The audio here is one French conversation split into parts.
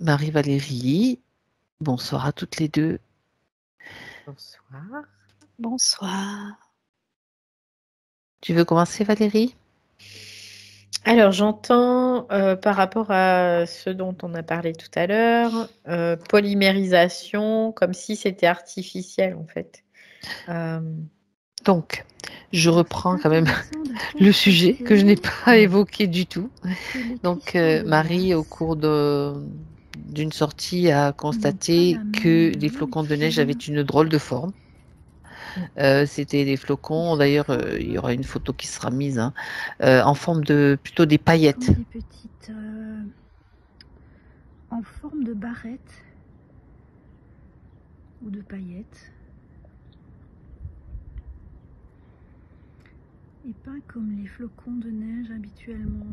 Marie-Valérie. Bonsoir à toutes les deux. Bonsoir. Bonsoir. Tu veux commencer, Valérie? Alors, j'entends par rapport à ce dont on a parlé tout à l'heure, polymérisation, comme si c'était artificiel en fait. Donc, je reprends quand même le sujet que je n'ai pas évoqué du tout. Donc, Marie, au cours d'une sortie, a constaté que les flocons de neige avaient une drôle de forme. C'était des flocons, d'ailleurs, il y aura une photo qui sera mise, hein, en forme de plutôt des paillettes. Comme des petites, en forme de barrettes ou de paillettes. Et pas comme les flocons de neige habituellement.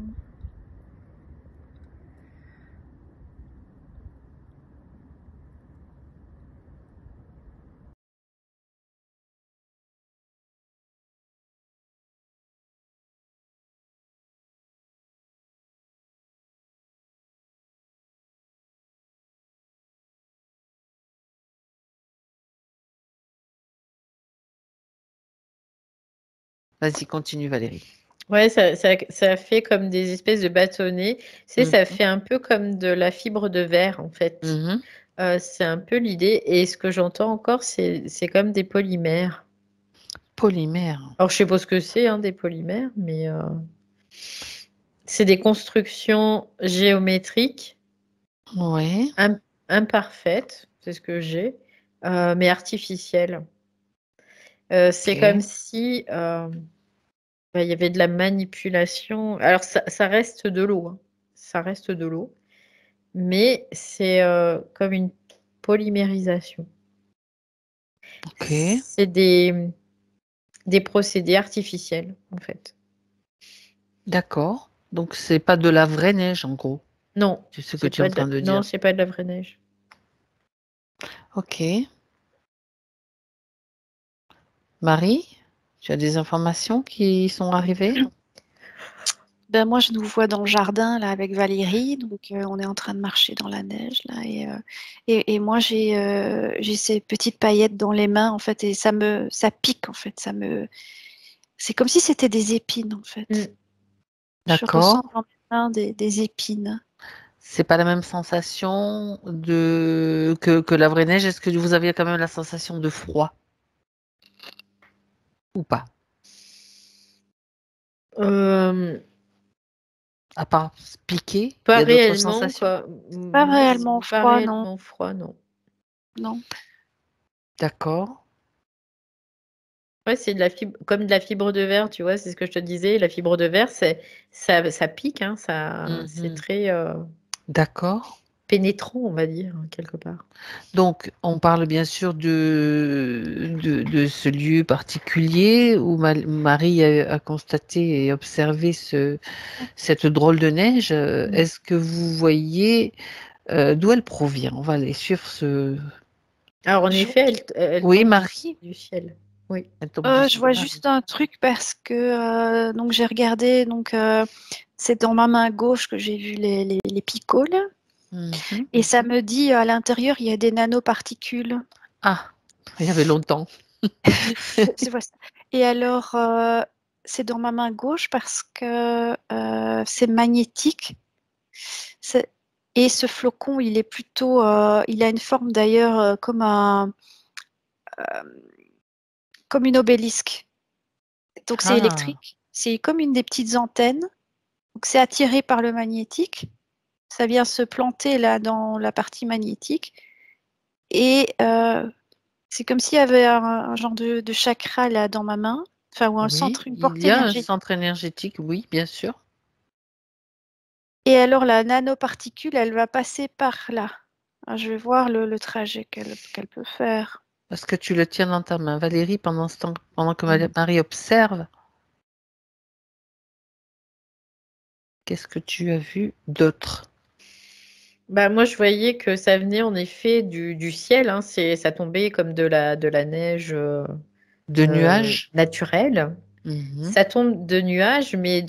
Vas-y, continue, Valérie. Ouais, ça fait comme des espèces de bâtonnets. Ça fait un peu comme de la fibre de verre en fait. C'est un peu l'idée. Et ce que j'entends encore, c'est comme des polymères. Polymères. Alors, je sais pas ce que c'est, hein, des polymères, mais c'est des constructions géométriques. Ouais. Imparfaites, c'est ce que j'ai, mais artificielles. C'est comme si il y avait de la manipulation. Alors, ça reste de l'eau, hein. Ça reste de l'eau, mais c'est comme une polymérisation. Ok. C'est des procédés artificiels, en fait. D'accord. Donc, c'est pas de la vraie neige, en gros. Non, C'est ce que tu es en train de dire. non, c'est pas de la vraie neige. Ok. Marie, tu as des informations qui sont arrivées? Ben moi, je nous vois dans le jardin là avec Valérie, donc on est en train de marcher dans la neige là, et moi j'ai ces petites paillettes dans les mains en fait, et ça pique en fait, c'est comme si c'était des épines en fait. Je D'accord. ressens dans mes mains des épines. C'est pas la même sensation que la vraie neige. Est-ce que vous aviez quand même la sensation de froid ou pas? À part piquer, il Pas y a d'autres réellement, sensations? quoi. Pas Moi, réellement pas froid, non. réellement froid, non. Non. D'accord. Ouais, c'est de la fibre, comme de la fibre de verre, tu vois, c'est ce que je te disais. La fibre de verre, ça pique, hein, c'est très D'accord. pénétrant, on va dire, quelque part. Donc, on parle bien sûr de ce lieu particulier où Marie a constaté et observé cette drôle de neige. Est-ce que vous voyez d'où elle provient? On va aller suivre ce... Alors, en effet, elle Oui, tombe Marie? du ciel. Oui. Elle tombe du Je ciel. vois juste un truc parce que donc j'ai regardé, donc c'est dans ma main gauche que j'ai vu les picoles, et ça me dit à l'intérieur il y a des nanoparticules. Ah, il y avait longtemps. C'est vrai ça. Et alors c'est dans ma main gauche parce que c'est magnétique. Et ce flocon, il est plutôt, il a une forme d'ailleurs comme une obélisque. Donc c'est électrique. C'est comme une des petites antennes. Donc c'est attiré par le magnétique. Ça vient se planter là dans la partie magnétique. Et c'est comme s'il y avait un genre de chakra là dans ma main. Enfin, ou un centre, une Il porte y a un énergétique. centre énergétique, oui, bien sûr. Et alors la nanoparticule, elle va passer par là. Alors, je vais voir le trajet qu'elle peut faire. Parce que tu le tiens dans ta main. Valérie, pendant ce temps, pendant que Marie observe, qu'est-ce que tu as vu d'autre? Bah, moi, je voyais que ça venait en effet du ciel, hein. Ça tombait comme de la neige De nuages? naturelle. Ça tombe de nuages, mais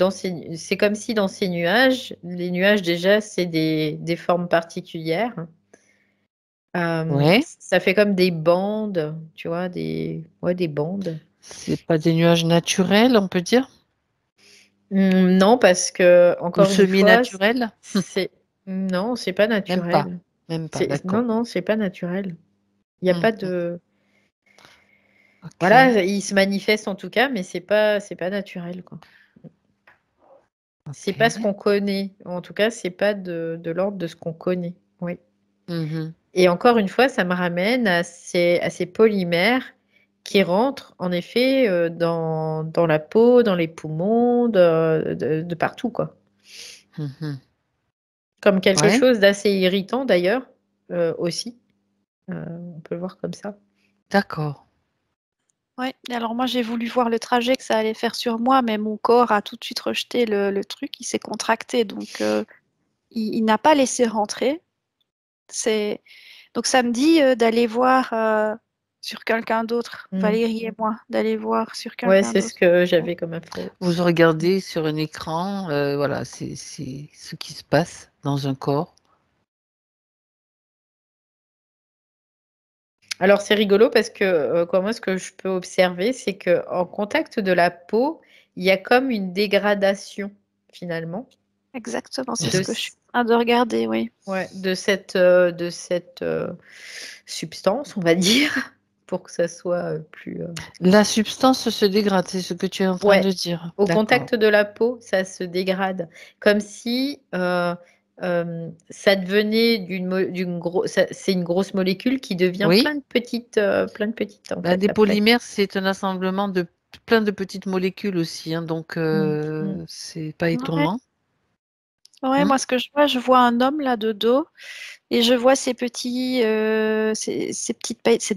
c'est comme si dans ces nuages, les nuages déjà, c'est des formes particulières. Ouais. Ça fait comme des bandes, tu vois, des bandes. C'est pas des nuages naturels, on peut dire? Non, parce que, Ou encore une fois, semi-naturels? non, c'est pas Même pas. naturel. Même pas, Non, d'accord. non, c'est pas naturel. Il n'y a pas de. Ok. Voilà, il se manifeste en tout cas, mais c'est pas naturel, quoi. C'est pas ce Ok. qu'on connaît. En tout cas, c'est pas de l'ordre de ce qu'on connaît. Oui. Mhm. Et encore une fois, ça me ramène à ces polymères qui rentrent en effet dans la peau, dans les poumons, de partout, quoi. Mhm. Comme quelque Ouais, chose d'assez irritant d'ailleurs, aussi. On peut le voir comme ça. d'accord. Ouais. Et alors moi j'ai voulu voir le trajet que ça allait faire sur moi, mais mon corps a tout de suite rejeté le truc, il s'est contracté, donc il n'a pas laissé rentrer. Donc ça me dit d'aller voir sur quelqu'un d'autre, Mm. Valérie et moi, d'aller voir sur Ouais, quelqu'un c'est ce d'autre. que j'avais comme info. Vous regardez sur un écran, voilà, c'est ce qui se passe dans un corps. Alors c'est rigolo parce que moi ce que je peux observer, c'est que en contact de la peau, il y a comme une dégradation finalement Exactement, c'est de, ce que je suis en train de regarder, oui. ouais, de cette substance, on va dire, pour que ça soit plus. La substance se dégrade, c'est ce que tu es en train Ouais, de dire. au D'accord. contact de la peau, ça se dégrade, comme si ça devenait c'est une grosse molécule qui devient Oui, plein de petites en bah, fait des après. polymères, c'est un assemblement de plein de petites molécules aussi, hein, donc Mm, mm. c'est pas Ouais, étonnant. ouais, Hein. moi ce que je vois un homme là de dos et je vois ces petits, ces petites paillettes,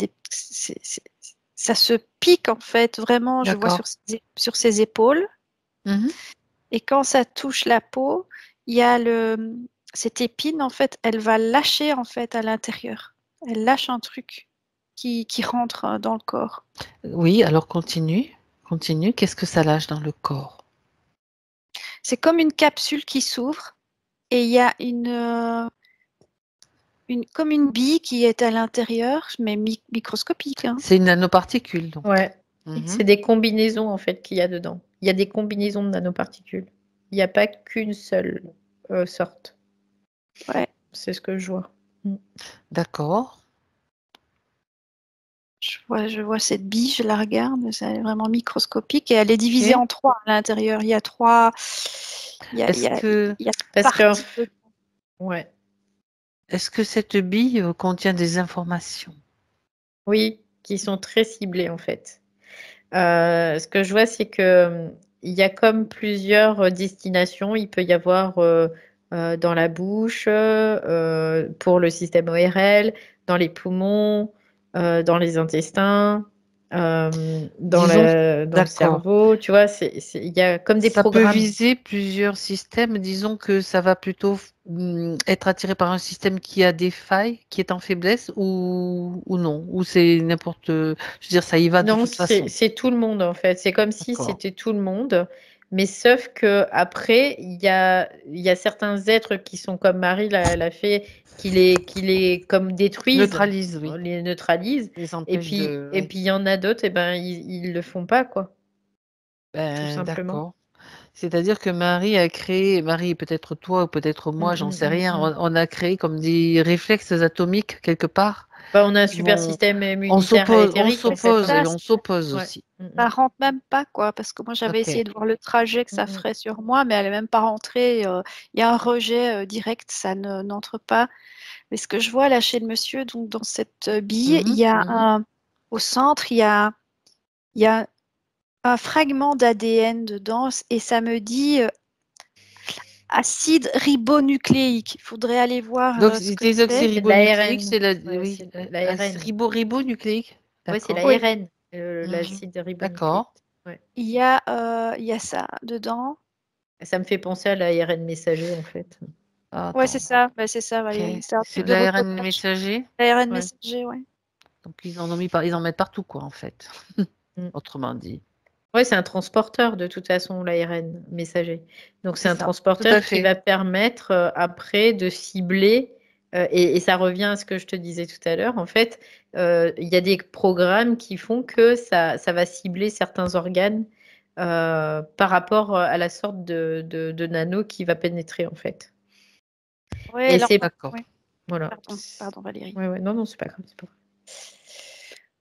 ça se pique en fait, vraiment, je vois D'accord. sur ses épaules. Mhm. Et quand ça touche la peau, il y a cette épine, en fait, elle va lâcher en fait à l'intérieur. Elle lâche un truc qui rentre dans le corps. Oui, alors continue. Continue. Qu'est-ce que ça lâche dans le corps? C'est comme une capsule qui s'ouvre et il y a comme une bille qui est à l'intérieur, mais microscopique, hein. C'est une nanoparticule, donc. Ouais, Mhm. c'est des combinaisons en fait qu'il y a dedans. Il y a des combinaisons de nanoparticules. Il n'y a pas qu'une seule sorte. Ouais, C'est ce que je vois. Mm. D'accord. je vois cette bille, je la regarde, c'est vraiment microscopique et elle est divisée Ok. en trois à l'intérieur. Il y a trois, Est-ce que, il y a Parce que, parties. ouais, est-ce que cette bille contient des informations? oui, qui sont très ciblées en fait. Ce que je vois, c'est que il y a comme plusieurs destinations. Il peut y avoir dans la bouche, pour le système ORL, dans les poumons, dans les intestins, Disons, dans le d'accord. cerveau. Tu vois, il y a comme des Ça peut programmes. viser plusieurs systèmes. Disons que ça va plutôt être attiré par un système qui a des failles, qui est en faiblesse, ou non, ou c'est n'importe. Je veux dire, ça y va de Non, toute façon. c'est tout le monde en fait. C'est comme si D'accord. c'était tout le monde, mais sauf que après il y a certains êtres qui sont comme Marie l'a fait, qui les comme détruisent, Neutralise, oui. les neutralisent, Les et empêche puis de. et Oui. puis il y en a d'autres, et ben ils le font pas quoi, tout Ben, simplement. d'accord. C'est-à-dire que Marie a créé, Marie, peut-être toi ou peut-être Mm, moi, j'en mm, sais mm, rien, mm. on a créé comme des réflexes atomiques quelque part Bah, on a un qui super vont. système immunitaire et On éthérique, ouais, ça s'oppose, Ça, et commence. on s'oppose Ouais. aussi. Mm, mm, ça rentre même pas, quoi, parce que moi j'avais Ok. essayé de voir le trajet que mm, ça mm, ferait sur moi, mais elle n'est même pas rentrée. Il y a un rejet direct, ça n'entre pas. Mais ce que je vois là chez le monsieur, donc dans cette bille, il Mhm, y a mhm. au centre, il y a un fragment d'ADN dedans et ça me dit acide ribonucléique. Il faudrait aller voir Donc, ce que les c'est. C'est de oxyribonucléiques, l'ARN. c'est la, Ouais, oui, c'est de l'ARN. ribonucléique. Ouais, c'est D'accord. Oui, l'ARN, Mhm. l'acide ribonucléique. D'accord. Ouais. il y a ça dedans. Ça me fait penser à l'ARN messager, en fait. Ouais, Attends. c'est ça, Ok. Valérie. C'est un C'est truc de de l'ARN recollage. messager. ARN Ouais. messager, ouais. Donc, ils en mettent partout, quoi, en fait. Mm. Autrement dit. Ouais, c'est un transporteur de toute façon, l'ARN messager. Donc, c'est C'est un ça, tout transporteur à qui fait. va permettre après de cibler, et ça revient à ce que je te disais tout à l'heure, en fait, il y a des programmes qui font que ça va cibler certains organes par rapport à la sorte de nano qui va pénétrer, en fait. Oui, Et alors, c'est, D'accord. ouais, voilà. pardon Valérie. Ouais, ouais, non, non, c'est pas grave, c'est pas grave.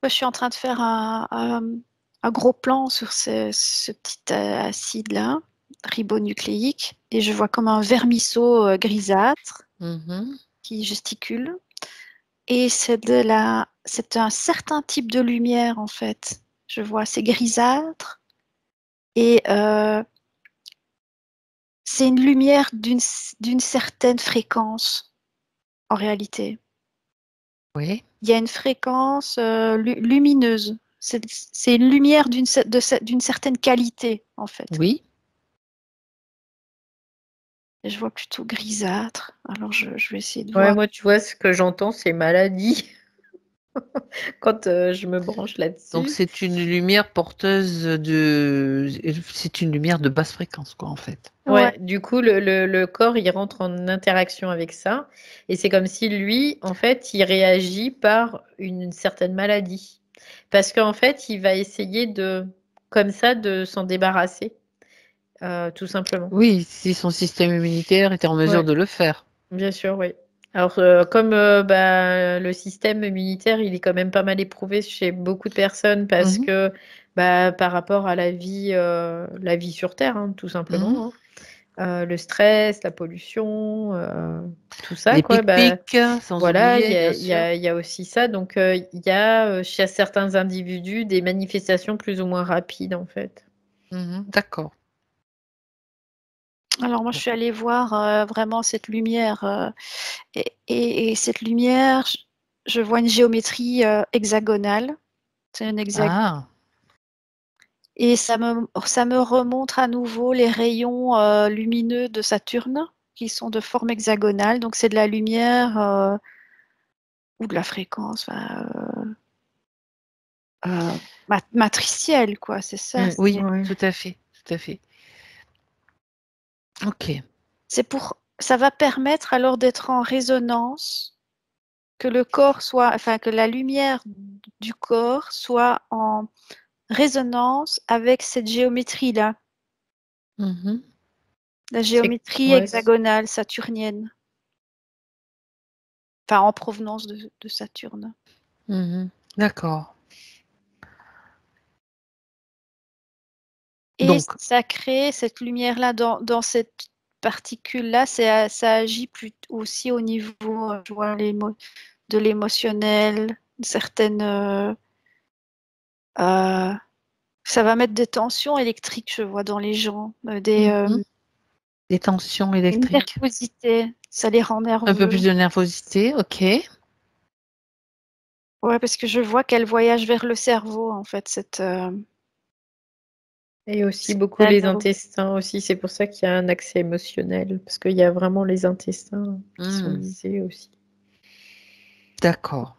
Moi, je suis en train de faire un gros plan sur ce petit acide-là, ribonucléique, et je vois comme un vermisseau grisâtre Mhm. qui gesticule. Et c'est un certain type de lumière en fait. Je vois, c'est grisâtre et c'est une lumière d'une certaine fréquence en réalité. Oui, Il y a une fréquence lumineuse. C'est une lumière d'une certaine qualité en fait. oui. Et je vois plutôt grisâtre. Alors je vais essayer de Ouais, voir. moi, tu vois, ce que j'entends, c'est maladie quand je me branche Donc là-dessus. c'est une lumière porteuse de... C'est une lumière de basse fréquence, quoi, en fait. Ouais, Ouais, du coup, le corps, il rentre en interaction avec ça. Et c'est comme si lui, en fait, il réagit par une certaine maladie. Parce qu'en fait, il va essayer comme ça, de s'en débarrasser, tout simplement. Oui, si son système immunitaire était en mesure Ouais, de le faire. bien sûr, oui. Alors, comme bah, le système immunitaire, il est quand même pas mal éprouvé chez beaucoup de personnes parce Mhm, que bah, par rapport à la vie sur Terre, hein, tout mhm. simplement, hein. Le stress, la pollution, tout ça, Les quoi. Bah, pics-pics, sans voilà, oublier, bien il sûr. y a aussi ça. Donc, il y a chez certains individus des manifestations plus ou moins rapides, en fait. Mhm, d'accord. alors moi je Bon. suis allée voir vraiment cette lumière et cette lumière, je vois une géométrie hexagonale. C'est un hexagone. Ah, Et ça me remonte à nouveau les rayons lumineux de Saturne qui sont de forme hexagonale. Donc c'est de la lumière ou de la fréquence matricielle, quoi. C'est ça. Mm, oui, ouais. tout à fait, tout à fait. Ok. Ça va permettre alors d'être en résonance, que le corps soit, enfin que la lumière du corps soit en résonance avec cette géométrie-là, Mhm. la C'est, géométrie ouais, hexagonale saturnienne, enfin en provenance de Saturne. Mhm. D'accord. Et Donc, ça crée cette lumière-là dans cette particule-là, ça agit aussi au niveau je vois, de l'émotionnel, une certaine. Euh, ça va mettre des tensions électriques, je vois, dans les gens, mhm. Des tensions une électriques. nervosité, ça les rend Un peu nerveux. plus de nervosité, ok. Ouais, parce que je vois qu'elle voyage vers le cerveau, en fait, et aussi cet beaucoup les anneau. intestins aussi. C'est pour ça qu'il y a un accès émotionnel, parce qu'il y a vraiment les intestins qui sont Hmm, visés aussi. d'accord.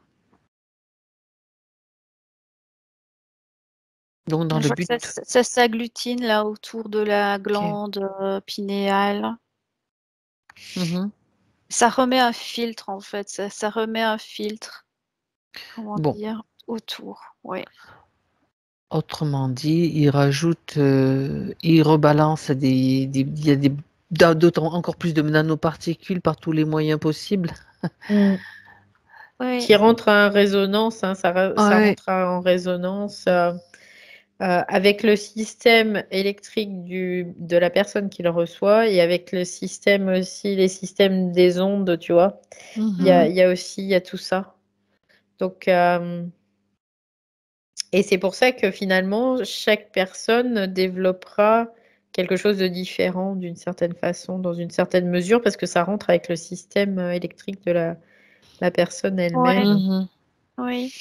Donc, dans Je le vois que but. ça s'agglutine là autour de la Ok. glande pinéale. Mhm. Ça remet un filtre, en fait, ça remet un filtre, comment Bon, dire, autour. Oui. autrement dit, il rajoute, il rebalance il y a d'autant encore plus de nanoparticules par tous les moyens possibles. Mm. Oui. Qui rentre en résonance, hein, ça Ouais. rentre en résonance avec le système électrique de la personne qui le reçoit et avec le système aussi, les systèmes des ondes, tu vois. Mhm. Il y a aussi, il y a tout ça. Donc, et c'est pour ça que finalement, chaque personne développera quelque chose de différent d'une certaine façon, dans une certaine mesure, parce que ça rentre avec le système électrique de la personne Ouais. elle-même. Mhm. Oui.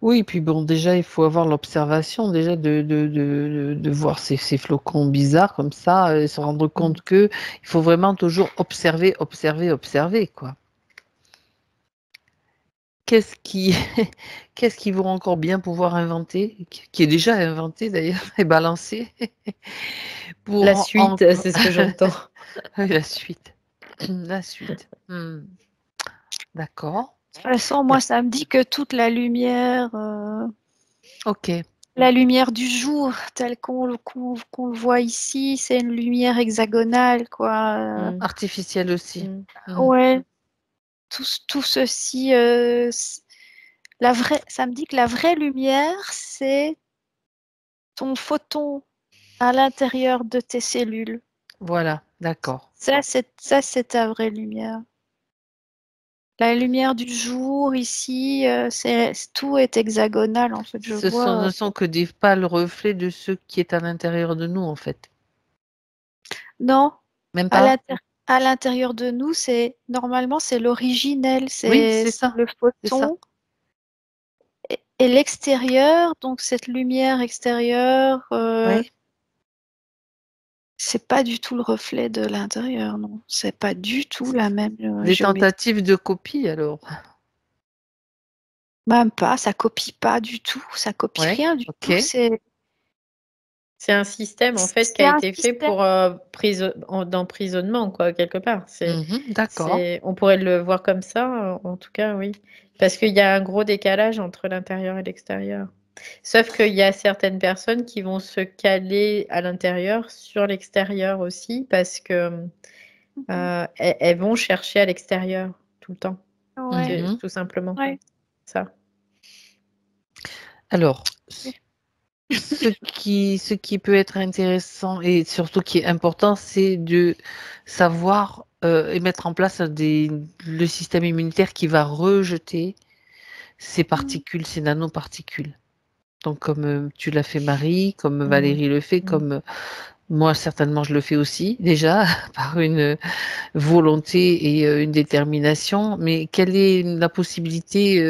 Oui, puis bon, déjà, il faut avoir l'observation, déjà, de voir ces flocons bizarres comme ça, et se rendre Mm. compte que il faut vraiment toujours observer, observer, observer, quoi. qu'est-ce qui, qu'est-ce qu'ils vont encore bien pouvoir inventer, qui est déjà inventé d'ailleurs et balancé pour La suite, c'est ce que j'entends. Oui, la suite. La suite. D'accord. De toute façon, moi, ça me dit que toute Ok. la lumière du jour, telle qu'on le voit ici, c'est une lumière hexagonale, quoi. Artificielle aussi. Ouais. Tout ceci, ça me dit que la vraie lumière, c'est ton photon à l'intérieur de tes cellules. Voilà, d'accord. Ça, c'est ta vraie lumière. La lumière du jour, ici, tout est hexagonal, en fait. Ne sont que des pâles reflets de ce qui est à l'intérieur de nous, en fait. Non, Même pas? à l'intérieur de nous, normalement, c'est l'originel, Oui, c'est c'est ça. le C'est ça. photon. Et l'extérieur, donc cette lumière extérieure, Oui. c'est pas du tout le reflet de l'intérieur, non. C'est pas du tout la même Des géométrie. tentatives de copie, alors. Même pas, ça copie pas du tout, ça copie Ouais, rien du ok. tout. C'est un système en fait qui C'est a un été fait système. pour d'emprisonnement, quoi, quelque part. D'accord. On pourrait le voir comme ça, en tout cas, oui. Parce qu'il y a un gros décalage entre l'intérieur et l'extérieur. Sauf qu'il y a certaines personnes qui vont se caler à l'intérieur sur l'extérieur aussi, parce que elles vont chercher à l'extérieur tout le temps. Ouais. C'est tout simplement Ouais. ça. Alors, ce qui peut être intéressant et surtout qui est important, c'est de savoir et mettre en place le système immunitaire qui va rejeter ces particules, ces nanoparticules. Donc, comme tu l'as fait, Marie, comme Valérie le fait, comme moi, certainement, je le fais aussi, déjà, par une volonté et une détermination. Mais quelle est la possibilité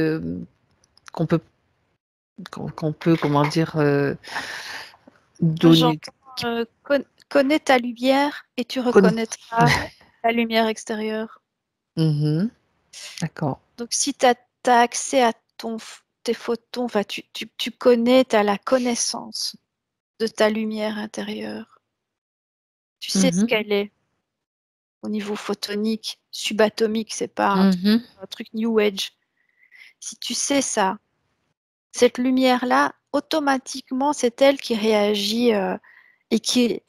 qu'on peut, comment dire, donner, J'entends connais ta lumière et tu reconnaîtras la lumière extérieure. D'accord. Donc, si tu as accès à tes photons, enfin, tu connais, tu as la connaissance de ta lumière intérieure. Tu sais ce qu'elle est au niveau photonique, subatomique, c'est pas un truc New Age. Si tu sais ça, cette lumière-là, automatiquement, c'est elle qui réagit et qui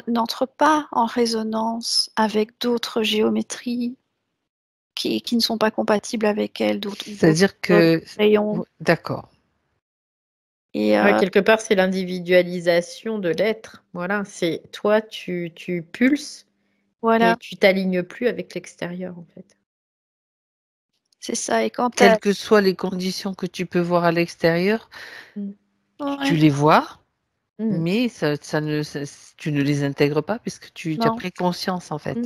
n'entre pas en résonance avec d'autres géométries qui ne sont pas compatibles avec elle, C'est-à-dire que... rayons. Ouais, D'accord. Et quelque part, c'est l'individualisation de l'être. Voilà, c'est toi, tu pulses voilà, et tu t'alignes plus avec l'extérieur, en fait. c'est ça. Et quand Quelles que soient les conditions que tu peux voir à l'extérieur, tu les vois, mais tu ne les intègres pas puisque tu as pris conscience, en fait.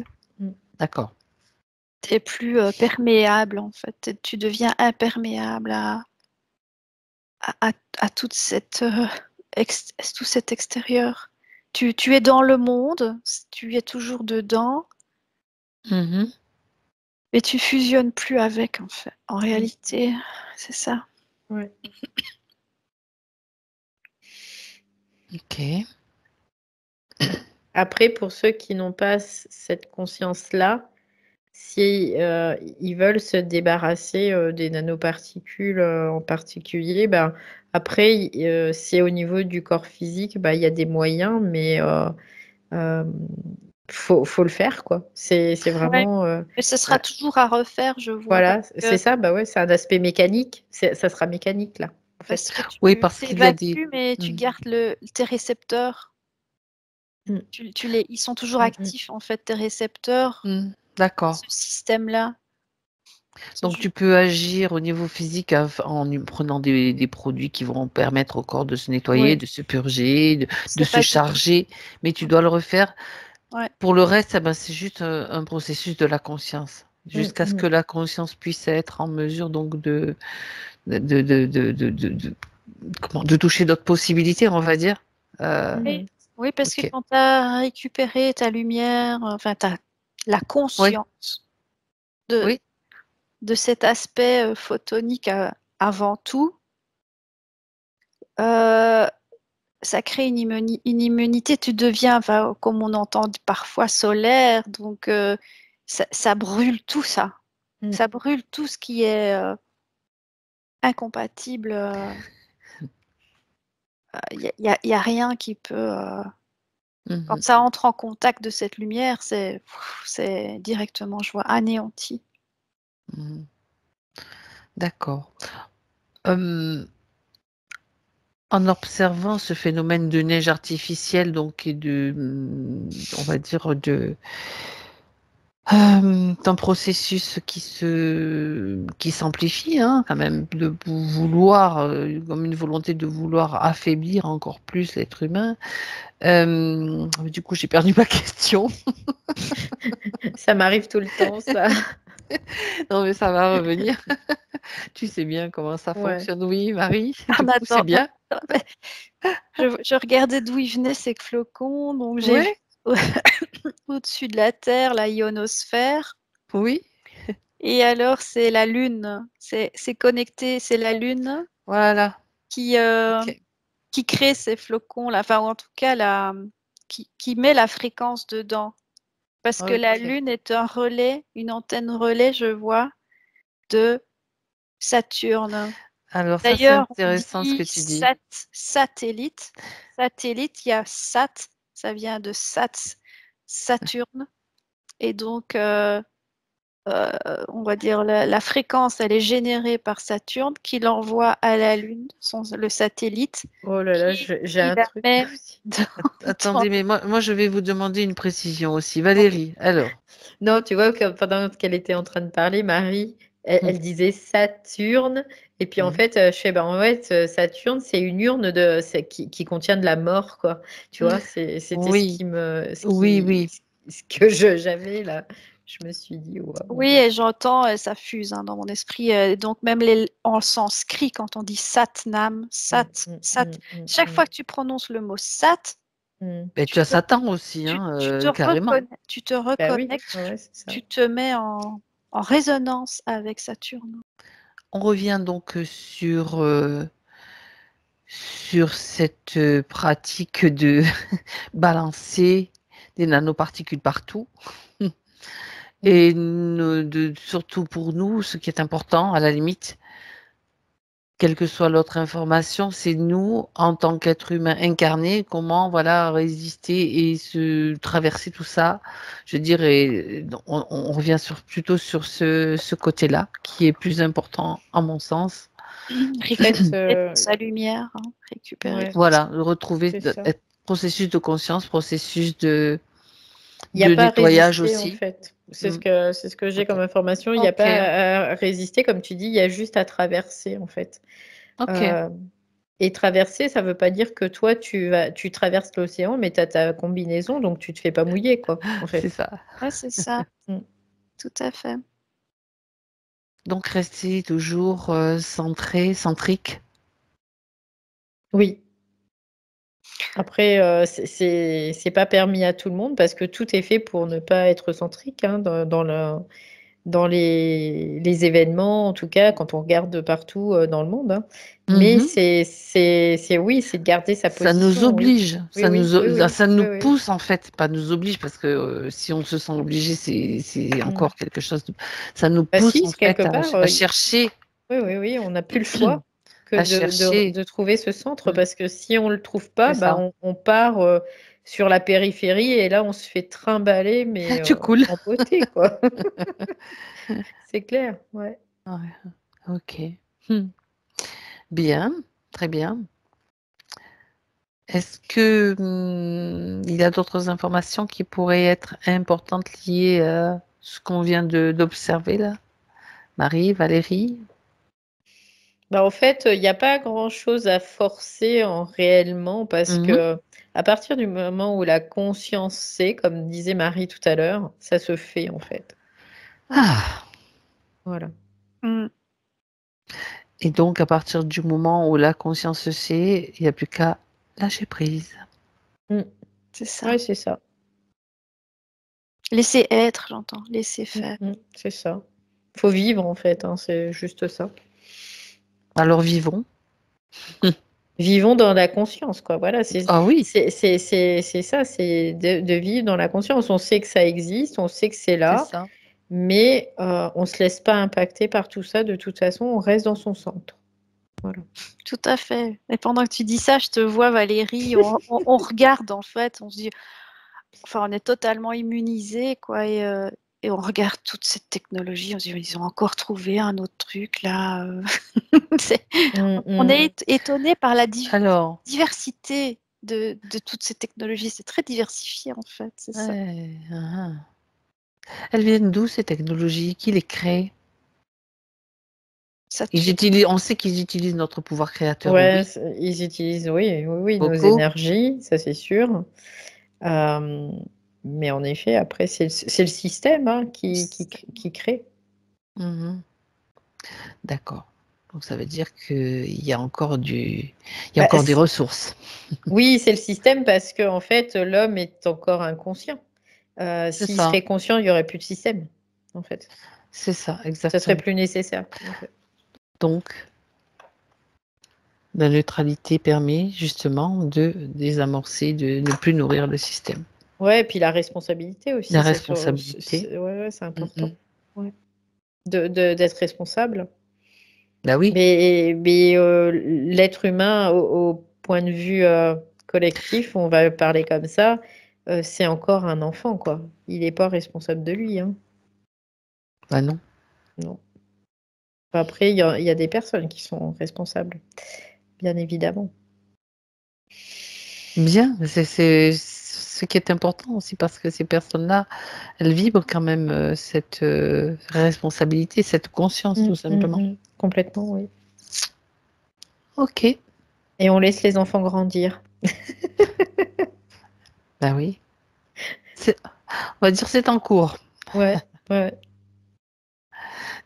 D'accord. tu n'es plus perméable, en fait. Tu deviens imperméable à toute tout cet extérieur. Tu es dans le monde, tu es toujours dedans, mais tu fusionnes plus avec, en fait. En réalité, c'est ça. Ouais. Ok. Après, pour ceux qui n'ont pas cette conscience-là, si ils veulent se débarrasser des nanoparticules en particulier, ben, après, c'est au niveau du corps physique, ben, il y a des moyens, mais faut le faire, quoi. C'est vraiment... Mais ce sera toujours à refaire, je vois. Voilà, c'est ça, bah ouais, c'est un aspect mécanique. Ça sera mécanique, là, en fait. Parce que Oui, parce qu'il y a des... t'évacues, mais tu gardes tes récepteurs. Ils sont toujours actifs, en fait, tes récepteurs. D'accord. Ce système-là. Donc, tu peux agir au niveau physique en prenant des produits qui vont permettre au corps de se nettoyer, de se purger, de se charger, mais tu dois le refaire. Ouais. Pour le reste, eh ben, c'est juste un processus de la conscience, jusqu'à ce que la conscience puisse être en mesure donc de toucher d'autres possibilités, on va dire. Oui, parce que quand tu as récupéré ta lumière, enfin, la conscience de de cet aspect photonique avant tout, ça crée une immunité. Tu deviens, enfin, comme on entend parfois, solaire. Donc, ça brûle tout ça. Ça brûle tout ce qui est incompatible. Il y a rien qui peut... Quand ça entre en contact de cette lumière, c'est directement, je vois, anéanti. D'accord. En observant ce phénomène de neige artificielle, donc, et de, on va dire, d'un processus qui s'amplifie, hein, quand même, de vouloir, comme une volonté de vouloir affaiblir encore plus l'être humain. Du coup, j'ai perdu ma question. Ça m'arrive tout le temps, ça. Non, mais ça va revenir. Tu sais bien comment ça fonctionne, oui, Marie? Du coup, c'est bien. Je regardais d'où ils venaient ces flocons, donc j'ai vu Ouais, au-dessus de la Terre la ionosphère. oui, Et alors, c'est la Lune. C'est connecté, c'est la Lune voilà. qui, Ok. qui crée ces flocons-là. Enfin, ou en tout cas, qui met la fréquence dedans. Parce que la Ok. Lune est un relais, une antenne relais, je vois, de Saturne. Alors ça, c'est D'ailleurs, on intéressant ce dit que tu dis. satellite. Satellite, il y a Sat, ça vient de Saturne. Et donc, on va dire la fréquence, elle est générée par Saturne qui l'envoie à la Lune, le satellite, Oh là là, j'ai qui un la truc met aussi. dans- Attendez, mais moi, je vais vous demander une précision aussi. Valérie, alors. Non, tu vois, pendant qu'elle était en train de parler, Marie, Hum, elle disait Saturne. Et puis en hum. fait, je fais, ben, en fait, Saturne, c'est une urne qui contient de la mort, quoi. Tu vois, c'était ce Oui, qui me, oui, oui. ce que j'avais là. Je me suis dit, waouh. Oui, et j'entends, ça fuse hein, dans mon esprit. Donc même en sanskrit, quand on dit Satnam, chaque fois que tu prononces le mot Sat, Mais tu tu as te, Satan aussi, hein, carrément. tu te Bah oui, reconnectes, ouais, c'est ça. tu te mets en résonance avec Saturne. On revient donc sur cette pratique de balancer des nanoparticules partout. Et surtout pour nous, ce qui est important, à la limite, quelle que soit l'autre information, c'est nous, en tant qu'être humain incarné, comment voilà résister et se traverser tout ça. Je dirais, on revient plutôt sur ce côté-là, qui est plus important à mon sens. En fait, Récupérer sa lumière, hein, récupérer. ouais, Voilà, retrouver c'est ça. processus de conscience, processus Il n'y a de pas à nettoyage résister en aussi. fait. Mm. C'est ce que j'ai Ok. comme information. Il n'y a Ok. pas à résister, comme tu dis, il y a juste à traverser en fait. Ok. Euh, et traverser, ça ne veut pas dire que toi tu traverses l'océan, mais tu as ta combinaison, donc tu te fais pas mouiller, quoi, en C'est fait. ça. Ouais, c'est ça, Mm. tout à fait. Donc rester toujours centrique. Oui. Après, c'est pas permis à tout le monde parce que tout est fait pour ne pas être centrique hein, dans les événements, en tout cas, quand on regarde partout dans le monde. Hein. Mais Mhm. oui, c'est de garder sa Ça nous position, oui. oblige, Oui, oui, oui, oui, ça nous oui, oui. pousse en fait, pas nous oblige parce que si on se sent obligé, c'est Mm. encore quelque chose de... Ça nous Bah pousse si, en quelque fait part, à chercher, oui, oui, oui, on n'a plus le choix que à chercher. de trouver ce centre Mm. parce que si on le trouve pas, C'est bah, ça. on part sur la périphérie et là, on se fait trimballer, mais Tu coules. en beauté, quoi. C'est clair, ouais. Ouais. Ok. Hmm. Bien, très bien. Est-ce que il y a d'autres informations qui pourraient être importantes liées à ce qu'on vient d'observer là? Marie, Valérie? Bah, en fait, il n'y a pas grand-chose à forcer réellement parce Mhm. que à partir du moment où la conscience sait, comme disait Marie tout à l'heure, ça se fait en fait. Ah. Voilà. Mm. Et donc, à partir du moment où la conscience se sait, il n'y a plus qu'à lâcher prise. Mm. C'est ça. Ouais, c'est ça. Laisser être, j'entends. Laisser faire. C'est ça. Faut vivre, en fait, hein, c'est juste ça. Alors vivons. Vivons dans la conscience, quoi. Voilà, Ah oui, c'est ça, c'est de vivre dans la conscience. On sait que ça existe, on sait que c'est c'est là, ça. mais on se laisse pas impacter par tout ça. De toute façon, on reste dans son centre. Voilà. Tout à fait. Et pendant que tu dis ça, je te vois, Valérie, on regarde en fait, on se dit, enfin, on est totalement immunisé, quoi, et on regarde toute cette technologie, on se dit, ils ont encore trouvé un autre truc là. On est étonné par la Alors, diversité de toutes ces technologies. C'est très diversifié en fait, c'est ça. ouais, elles viennent d'où ces technologies? Qui les crée? On sait qu'ils utilisent notre pouvoir créateur, Ouais, oui. ils utilisent, oui, nos Beaucoup. énergies, ça c'est sûr. Mais en effet, après, c'est le système, hein, qui crée. Mhm. D'accord. Donc ça veut dire qu'il y a encore des ressources. Oui, c'est le système parce que en fait, l'homme est encore inconscient. C'est S'il ça. serait conscient, il n'y aurait plus de système, en fait. C'est ça, Ça serait exactement. plus nécessaire, en fait. Donc, la neutralité permet justement de désamorcer, de ne plus nourrir le système. Ouais, et puis la responsabilité aussi, La c'est responsabilité. ouais, c'est important. Ouais. D'être responsable. Bah oui, Mais l'être humain, au point de vue collectif, on va parler comme ça, c'est encore un enfant, quoi. Il n'est pas responsable de lui, hein. bah non. Non. Après, il y a des personnes qui sont responsables, bien évidemment. Bien, c'est ce qui est important aussi parce que ces personnes-là, elles vibrent quand même cette responsabilité, cette conscience tout simplement. Complètement, oui. Ok, Et on laisse les enfants grandir. bah oui. On va dire c'est en cours. Ouais, ouais.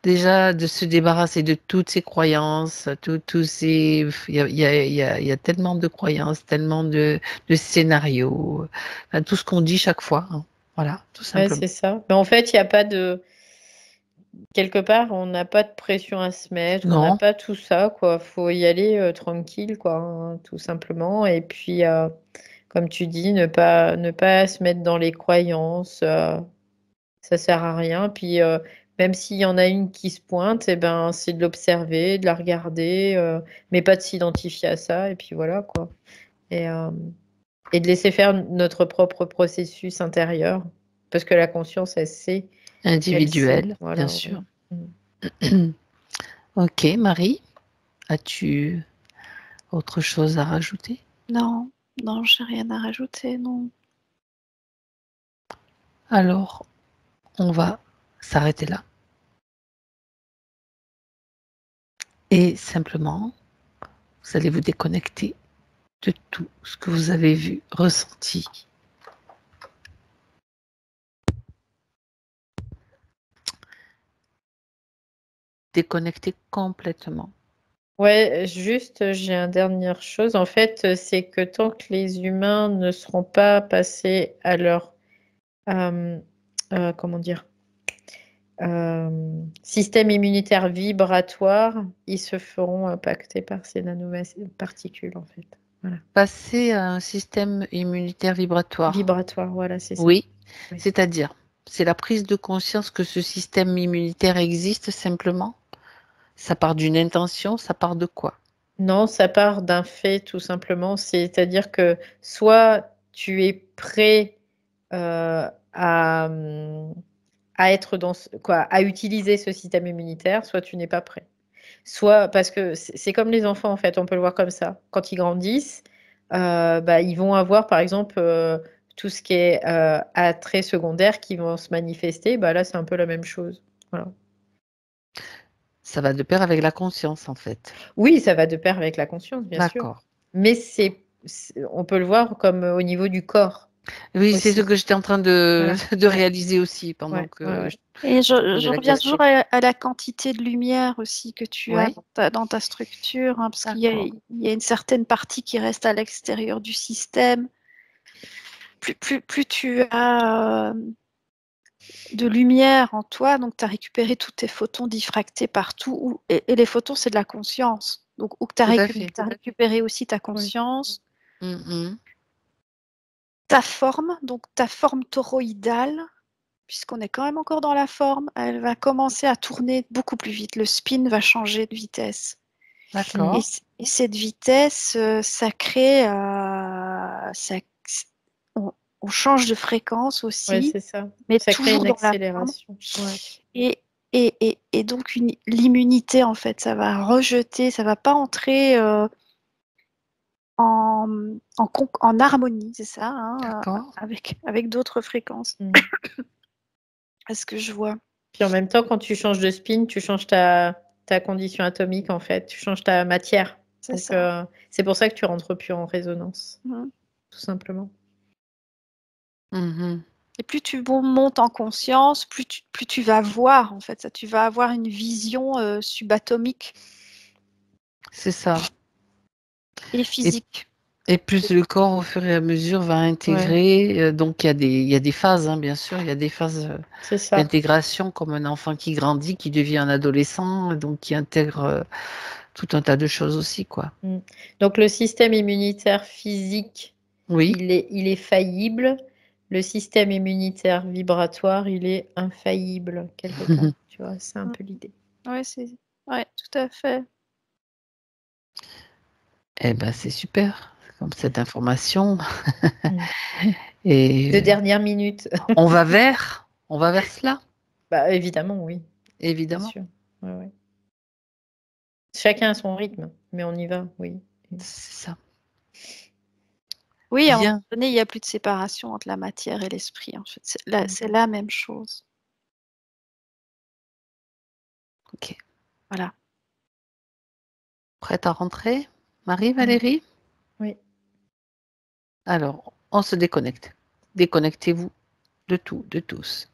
Déjà, de se débarrasser de toutes ces croyances, tous ces... il y a tellement de croyances, tellement de scénarios, enfin, tout ce qu'on dit chaque fois, hein. Voilà, tout Ouais, simplement. c'est ça. Mais en fait, il n'y a pas de... Quelque part, on n'a pas de pression à se mettre, on n'a Non, pas tout ça, quoi. Faut y aller tranquille, quoi, hein, tout simplement. Et puis, comme tu dis, ne pas se mettre dans les croyances, ça sert à rien. Puis, même s'il y en a une qui se pointe, eh ben, c'est de l'observer, de la regarder, mais pas de s'identifier à ça. Et puis voilà, quoi. Et, et de laisser faire notre propre processus intérieur, parce que la conscience, elle sait, individuel, bien voilà. sûr. Mm. Ok, Marie, as-tu autre chose à rajouter? Non, non, j'ai rien à rajouter, non. Alors, on va s'arrêter là. Et simplement, vous allez vous déconnecter de tout ce que vous avez vu, ressenti. Déconnecter complètement. Ouais, juste, j'ai une dernière chose. En fait, c'est que tant que les humains ne seront pas passés à leur, euh, comment dire, système immunitaire vibratoire, ils se feront impacter par ces nanoparticules, en fait. Voilà. Passer à un système immunitaire vibratoire. Vibratoire, voilà, c'est ça. Oui, Oui. c'est-à-dire, c'est la prise de conscience que ce système immunitaire existe simplement. Ça part d'une intention, ça part de quoi? Non, ça part d'un fait, tout simplement. C'est-à-dire que soit tu es prêt à être à utiliser ce système immunitaire, soit tu n'es pas prêt. Soit parce que c'est comme les enfants, en fait, on peut le voir comme ça. Quand ils grandissent, bah, ils vont avoir, par exemple, tout ce qui est attrait secondaire qui vont se manifester. Bah, là, c'est un peu la même chose. Voilà. Ça va de pair avec la conscience, en fait. Oui, ça va de pair avec la conscience, bien sûr. D'accord. Mais on peut le voir comme au niveau du corps Oui, c'est ce aussi. que j'étais en train de, Voilà. de Ouais. réaliser aussi pendant Ouais. que je Et posais je la reviens question. toujours à la quantité de lumière aussi que tu as Oui, dans ta structure, hein, parce d'accord. il y a une certaine partie qui reste à l'extérieur du système. Plus tu as de lumière en toi, donc tu as récupéré tous tes photons diffractés partout, et les photons, c'est de la conscience. Donc, où tu Tout à fait. as récupéré aussi ta conscience, Mhm. ta forme, donc ta forme toroïdale, puisqu'on est quand même encore dans la forme, elle va commencer à tourner beaucoup plus vite. Le spin va changer de vitesse. D'accord. Et cette vitesse, ça crée, on change de fréquence Ouais, aussi, c'est ça. mais Ça crée toujours une dans la forme. accélération. Ouais. Et donc l'immunité, en fait, ça va rejeter, ça va pas entrer en harmonie, c'est ça, hein, D'accord. avec d'autres fréquences. Mm. À ce que je vois. Puis en même temps, quand tu changes de spin, tu changes ta condition atomique, en fait. Tu changes ta matière. C'est Donc, ça. c'est pour ça que tu rentres plus en résonance, Mhm. tout simplement. Mhm. Et plus tu montes en conscience, plus tu vas voir, en fait, ça, tu vas avoir une vision subatomique C'est ça. et physique. Et plus le corps, au fur et à mesure, va intégrer. Donc, il y a des phases, hein, bien sûr. Il y a des phases C'est ça. d'intégration, comme un enfant qui grandit, qui devient un adolescent, donc qui intègre tout un tas de choses aussi, quoi. Mm. Donc, le système immunitaire physique, Oui. il est faillible. Le système immunitaire vibratoire, il est infaillible, quelque part. Tu vois, c'est un peu l'idée. Oui, ouais, tout à fait. Eh ben, c'est super, comme cette information. Mm. De Et dernière minute. on va vers cela, Bah, évidemment, oui, bien évidemment. sûr. Ouais, ouais. Chacun a son rythme, mais on y va, oui. C'est ça. Oui, à un moment Bien. donné, il n'y a plus de séparation entre la matière et l'esprit. En fait, c'est la même chose. Ok. Voilà. Prête à rentrer, Marie, Valérie? Oui. Alors, on se déconnecte. Déconnectez-vous de tout, de tous.